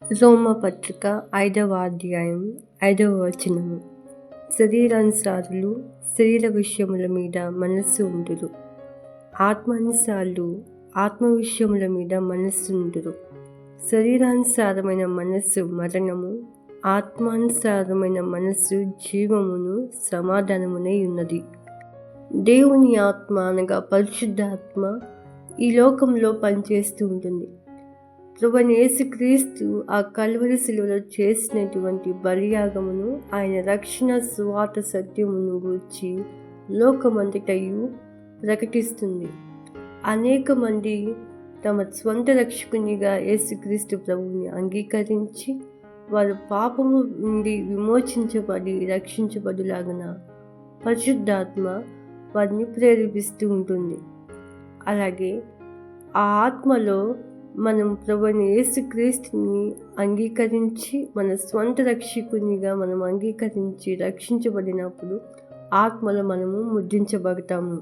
రోమపత్రిక 5వ అధ్యాయం 5వ వచనము. శరీరానుసారులు శరీర విషయముల మీద మనస్సు ఉండురు, ఆత్మానుసారులు ఆత్మ విషయముల మీద మనస్సు ఉండురు. శరీరానుసారమైన మనస్సు మరణము, ఆత్మానుసారమైన మనస్సు జీవమును సమాధానమునై ఉన్నది. దేవుని ఆత్మ అనగా పరిశుద్ధాత్మ ఈ లోకంలో పనిచేస్తూ ఉంటుంది. ప్రభువైన యేసుక్రీస్తు ఆ కల్వరి శిలువలో చేసినటువంటి బలియాగమును, ఆయన రక్షణ సువార్త సత్యమును గూర్చి లోకమంతటయు ప్రకటిస్తుంది. అనేక మంది తమ స్వంత రక్షకునిగా యేసుక్రీస్తు ప్రభువుని అంగీకరించి వారు పాపము నుండి విమోచించబడి రక్షించబడులాగున పరిశుద్ధాత్మ వారిని ప్రేరేపిస్తూ ఉంటుంది. అలాగే ఆ ఆత్మలో మనం ప్రభువైన యేసుక్రీస్తుని అంగీకరించి మన స్వంత రక్షకునిగా మనం అంగీకరించి రక్షించబడినప్పుడు ఆత్మలో మనము ముద్రించబడతాము.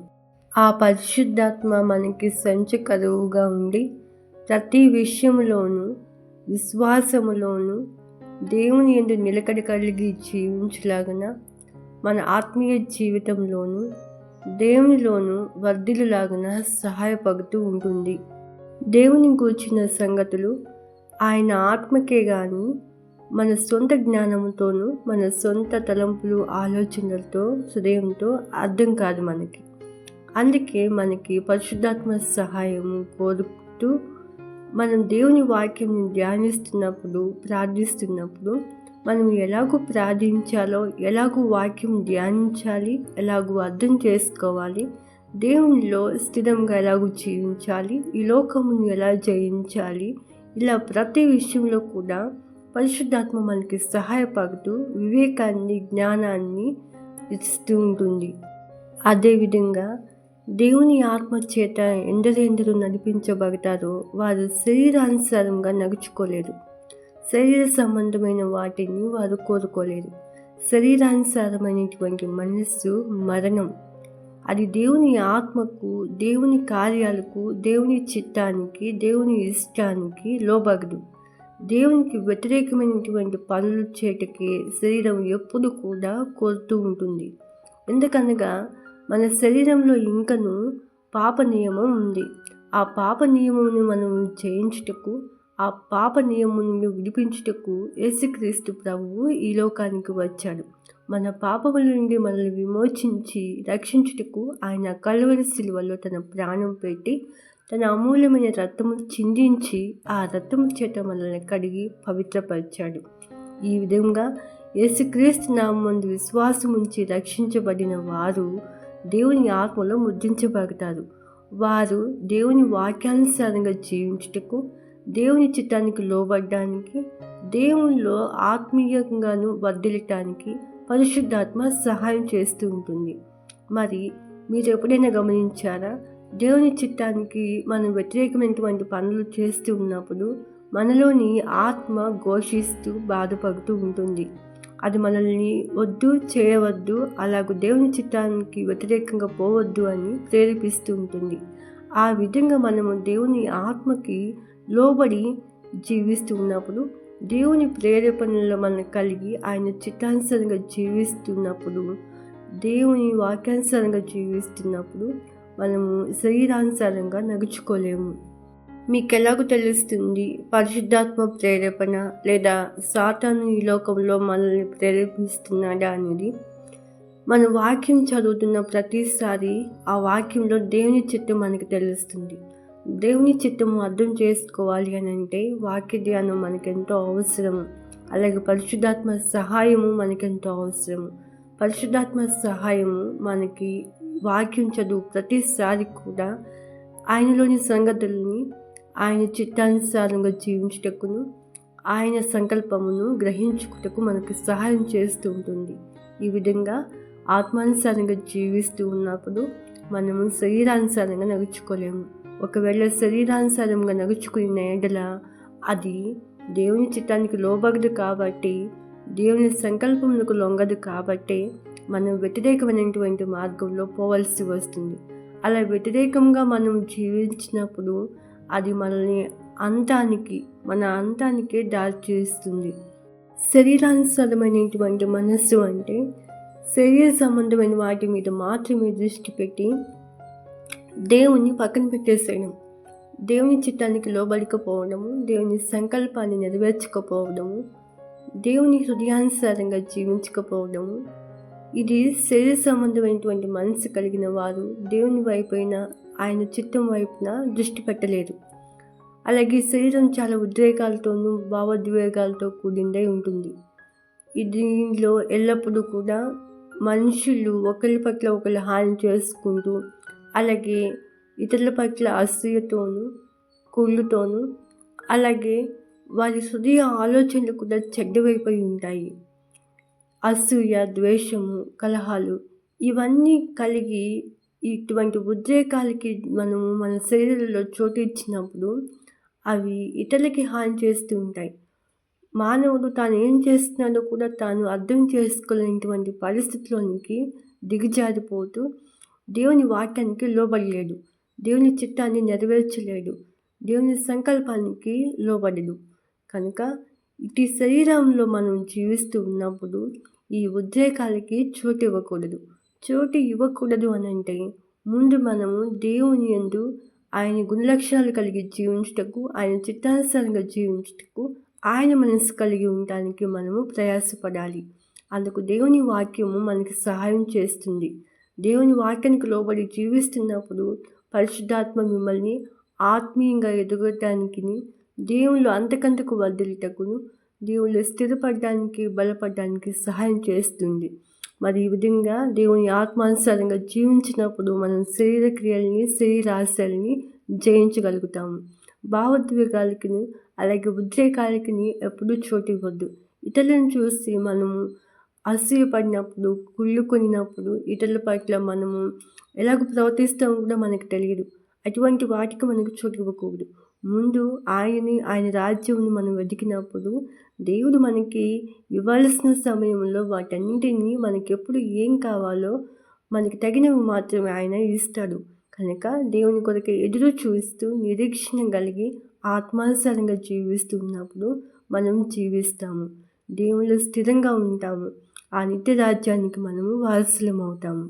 ఆ పరిశుద్ధాత్మ మనకి సంచకరువుగా ఉండి ప్రతి విషయంలోనూ విశ్వాసములోను దేవుని యందు నిలకడ కలిగి జీవించలాగన మన ఆత్మీయ జీవితంలోనూ దేవునిలోనూ వర్ధిల్లులాగున సహాయపడుతూ ఉంటుంది. దేవుని గూర్చిన సంగతులు ఆయన ఆత్మకే గాని మన సొంత జ్ఞానంతోనూ మన సొంత తలంపులు ఆలోచనలతో హృదయంతో అర్థం కాదు మనకి. అందుకే మనకి పరిశుద్ధాత్మ సహాయము కోరుతూ మనం దేవుని వాక్యం ధ్యానిస్తున్నప్పుడు ప్రార్థిస్తున్నప్పుడు మనం ఎలాగూ ప్రార్థించాలో, ఎలాగూ వాక్యం ధ్యానించాలి, ఎలాగూ అర్థం చేసుకోవాలి, దేవునిలో స్థిరంగా ఎలాగూ జీవించాలి, ఈ లోకమును ఎలా జయించాలి, ఇలా ప్రతి విషయంలో కూడా పరిశుద్ధాత్మ మనకి సహాయపడుతూ వివేకాన్ని జ్ఞానాన్ని ఇస్తూ ఉంటుంది. అదేవిధంగా దేవుని ఆత్మ చేత ఎందరెందరూ నడిపించబడతారో వారు శరీరానుసారంగా నడుచుకోలేరు. శరీర సంబంధమైన వాటిని వారు కోరుకోలేరు. శరీరానుసారమైనటువంటి మనస్సు మరణం. అది దేవుని ఆత్మకు, దేవుని కార్యాలకు, దేవుని చిత్తానికి, దేవుని ఇష్టానికి లోబడదు. దేవునికి వ్యతిరేకమైనటువంటి పనులు చేయటకే శరీరం ఎప్పుడు కూడా కోరుతూ ఉంటుంది. ఎందుకనగా మన శరీరంలో ఇంకను పాప నియమం ఉంది. ఆ పాప నియమమును మనం జయించుటకు, ఆ పాప నియమం నుండి విడిపించుటకు యేసుక్రీస్తు ప్రభువు ఈ లోకానికి వచ్చాడు. మన పాపముల నుండి మనల్ని విమోచించి రక్షించుటకు ఆయన కల్వరి శిలువలో తన ప్రాణం పెట్టి తన అమూల్యమైన రక్తము చిందించి ఆ రక్తము చేత మనల్ని కడిగి పవిత్రపరిచాడు. ఈ విధంగా యేసుక్రీస్తు నామమునందు విశ్వాసముంచి రక్షించబడిన వారు దేవుని ఆత్మలో ముద్రించబడతారు. వారు దేవుని వాక్యానుసారంగా జీవించుటకు, దేవుని చిత్తానికి లోబడ్డానికి, దేవునిలో ఆత్మీయంగాను వర్ధిల్లటానికి పరిశుద్ధాత్మ సహాయం చేస్తూ ఉంటుంది. మరి మీరు ఎప్పుడైనా గమనించారా? దేవుని చిత్తానికి మనం వ్యతిరేకమైనటువంటి పనులు చేస్తూ ఉన్నప్పుడు మనలోని ఆత్మ ఘోషిస్తూ బాధపడుతూ ఉంటుంది. అది మనల్ని వద్దు, చేయవద్దు, అలాగూ దేవుని చిత్తానికి వ్యతిరేకంగా పోవద్దు అని ప్రేరేపిస్తూ ఉంటుంది. ఆ విధంగా మనము దేవుని ఆత్మకి లోబడి జీవిస్తూ ఉన్నప్పుడు, దేవుని ప్రేరేపణలో మనం కలిగి ఆయన చిత్తానుసారంగా జీవిస్తున్నప్పుడు, దేవుని వాక్యానుసారంగా జీవిస్తున్నప్పుడు మనము శరీరానుసారంగా నడుచుకోలేము. మీకు ఎలాగో తెలుస్తుంది పరిశుద్ధాత్మ ప్రేరేపణ లేదా సాతాను ఈ లోకంలో మనల్ని ప్రేరేపిస్తున్నాడా అనేది? మన వాక్యం చదువుతున్న ప్రతిసారి ఆ వాక్యంలో దేవుని చిత్తం మనకు తెలుస్తుంది. దేవుని చిత్తము అర్థం చేసుకోవాలి అని అంటే వాక్య ధ్యానం మనకెంతో అవసరము. అలాగే పరిశుద్ధాత్మ సహాయము మనకెంతో అవసరము. పరిశుద్ధాత్మ సహాయము మనకి వాక్యం చదువు ప్రతిసారి కూడా ఆయనలోని సంగతులని, ఆయన చిత్తానుసారంగా జీవించుటకును, ఆయన సంకల్పమును గ్రహించుటకు మనకు సహాయం చేస్తూ ఉంటుంది. ఈ విధంగా ఆత్మానుసారంగా జీవిస్తూ ఉన్నప్పుడు మనము శరీరానుసారంగా నడుచుకోలేము. ఒకవేళ శరీరానుసారంగా నడుచుకున్న ఎడల అది దేవుని చిత్తానికి లోబడదు కాబట్టి, దేవుని సంకల్పములకు లొంగదు కాబట్టి మనం వ్యతిరేకమైనటువంటి మార్గంలో పోవలసి వస్తుంది. అలా వ్యతిరేకంగా మనం జీవించినప్పుడు అది మనల్ని మన అంతానికే దారి చేస్తుంది. శరీరానుసారమైనటువంటి మనస్సు అంటే శరీర సంబంధమైన వాటి మీద మాత్రమే దృష్టి పెట్టి దేవుణ్ణి పక్కన పెట్టేసేయడం, దేవుని చిత్తానికి లోబడకపోవడము, దేవుని సంకల్పాన్ని నెరవేర్చకపోవడము, దేవుని హృదయానుసారంగా జీవించకపోవడము. ఇది శరీర సంబంధమైనటువంటి మనసు కలిగిన వారు దేవుని వైపున, ఆయన చిత్తం వైపున దృష్టి పెట్టలేరు. అలాగే శరీరం చాలా ఉద్రేకాలతోనూ భావోద్వేగాలతో కూడిందై ఉంటుంది. దీనిలో ఎల్లప్పుడూ కూడా మనుషులు ఒకరి పట్ల ఒకరు హాని చేసుకుంటూ, అలాగే ఇతరుల పట్ల అసూయతోనూ కుళ్ళుతోనూ, అలాగే వారి హృదయ ఆలోచనలు కూడా చెడ్డవైపోయి ఉంటాయి. అసూయ, ద్వేషము, కలహాలు ఇవన్నీ కలిగి ఇటువంటి ఉద్రేకాలకి మనము మన శరీరంలో చోటు ఇచ్చినప్పుడు అవి ఇతరులకి హాని చేస్తూ ఉంటాయి. మానవుడు తాను ఏం చేస్తున్నాడో కూడా తాను అర్థం చేసుకోలేనటువంటి పరిస్థితిలోనికి దిగజారిపోతూ దేవుని వాక్యానికి లోబడలేడు, దేవుని చిత్తాన్ని నెరవేర్చలేడు, దేవుని సంకల్పానికి లోబడడు. కనుక ఇటు శరీరంలో మనం జీవిస్తూ ఉన్నప్పుడు ఈ ఉద్రేకాలకి చోటు ఇవ్వకూడదు అని అంటే ముందు మనము దేవుని యందు ఆయన గుణలక్షణాలు కలిగి జీవించుటకు, ఆయన చిత్తానుసారంగా జీవించుటకు, ఆయన మనసు కలిగి ఉండటానికి మనము ప్రయాసపడాలి. అందుకు దేవుని వాక్యము మనకి సహాయం చేస్తుంది. దేవుని వాక్యానికి లోబడి జీవిస్తున్నప్పుడు పరిశుద్ధాత్మ మిమ్మల్ని ఆత్మీయంగా ఎదగటానికి, దేవుళ్ళు అంతకంతకు వర్ధిల్లుటకును, దేవుళ్ళు స్థిరపడడానికి, బలపడడానికి సహాయం చేస్తుంది. మరి ఈ విధంగా దేవుని ఆత్మానుసారంగా జీవించినప్పుడు మనం శరీర క్రియల్ని, శరీరాశల్ని జయించగలుగుతాము. భావోద్వేగాలకి అలాగే ఉద్రేకాలకి ఎప్పుడూ చోటు ఇవ్వద్దు. ఇతరులను చూసి మనము అసూయపడినప్పుడు, కుళ్ళుకొనినప్పుడు ఇతరుల పట్ల మనము ఎలాగ ప్రవర్తిస్తామో కూడా మనకు తెలియదు. అటువంటి వాటికి మనకు చోటు ఇవ్వకూడదు. ముందు ఆయన రాజ్యమును మనం వెతికినప్పుడు దేవుడు మనకి ఇవ్వాల్సిన సమయంలో వాటన్నింటినీ మనకి ఎప్పుడు ఏం కావాలో మనకి తగినవి మాత్రమే ఆయన ఇస్తాడు. కనుక దేవుని కొరకు ఎదురు చూస్తూ నిరీక్షణ కలిగి ఆత్మానుసారంగా జీవిస్తూ ఉన్నప్పుడు మనం జీవిస్తాము, దేవుళ్ళు స్థిరంగా ఉంటాము, ఆ నిత్య రాజ్యానికి మనము వారసులం అవుతాము.